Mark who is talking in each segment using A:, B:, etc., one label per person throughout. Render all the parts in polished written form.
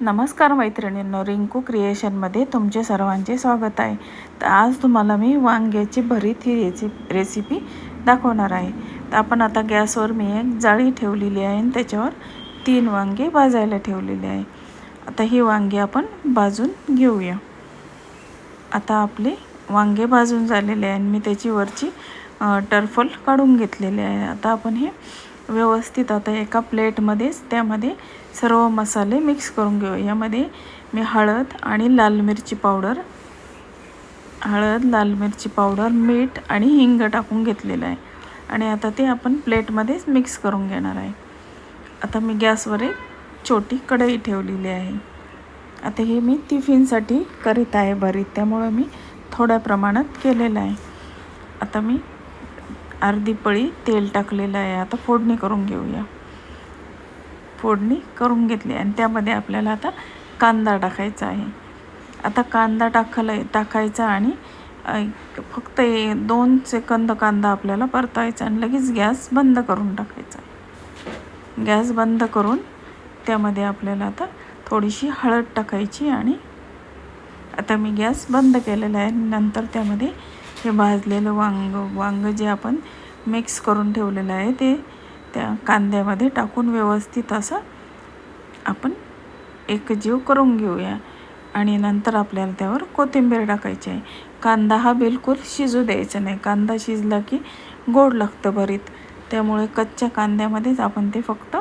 A: नमस्कार मैत्रिणींनो, रिंकू क्रिएशनमध्ये तुमचे सर्वांचे स्वागत आहे. तर आज तुम्हाला मी वांग्याची भरीत ही रेसिपी दाखवणार आहे. तर आपण आता गॅसवर मी एक जाळी ठेवलेली आहे आणि त्याच्यावर 3 वांगे भाजायला ठेवलेले आहे. आता ही वांगे आपण भाजून घेऊया. आता आपले वांगे भाजून झालेले आहे आणि मी त्याची वरची टरफल काढून घेतलेले आहे. आता आपण हे व्यवस्थित आता एका प्लेटमध्येच त्यामध्ये सर्व मसाले मिक्स करून घेऊ. यामध्ये मी हळद, लाल मिरची पावडर, मीठ आणि हिंग टाकून घेतलेलं आहे आणि आता ते आपण प्लेटमध्येच मिक्स करून घेणार आहे. आता मी गॅसवर एक छोटी कढई ठेवलेली आहे. आता हे मी टिफिनसाठी करीत आहे भरीत, त्यामुळे मी थोड्या प्रमाणात केलेलं आहे. आता मी अर्धी पळी तेल टाकलेलं आहे. आता फोडणी करून घेऊया. फोडणी करून घेतली आणि त्यामध्ये आपल्याला आता कांदा टाकायचा आहे. आता कांदा टाकायचा आणि फक्त 2 सेकंद कांदा आपल्याला परतायचा आणि लगेच गॅस बंद करून टाकायचा. गॅस बंद करून त्यामध्ये आपल्याला आता थोडीशी हळद टाकायची आणि आता मी गॅस बंद केलेला आहे. नंतर त्यामध्ये हे भाजलेलं वांग जे आपण मिक्स करून ठेवलेलं आहे ते त्या कांद्यामध्ये टाकून व्यवस्थित असं आपण एकजीव करून घेऊया आणि नंतर आपल्याला त्यावर कोथिंबीर टाकायची आहे. कांदा हा बिलकुल शिजू द्यायचा नाही. कांदा शिजला की गोड लागतं भरीत, त्यामुळे कच्च्या कांद्यामध्येच आपण ते फक्त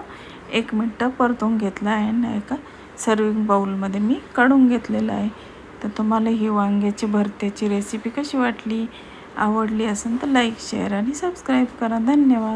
A: 1 मिनिट परतून घेतलं आहे आणि एका सर्विंग बाउलमध्ये मी काढून घेतलेलं आहे. तर तुम्हाला ही वांग्याची भरत्याची रेसिपी कशी वाटली, आवडली असेल तर लाईक, शेअर आणि सबस्क्राईब करा. धन्यवाद.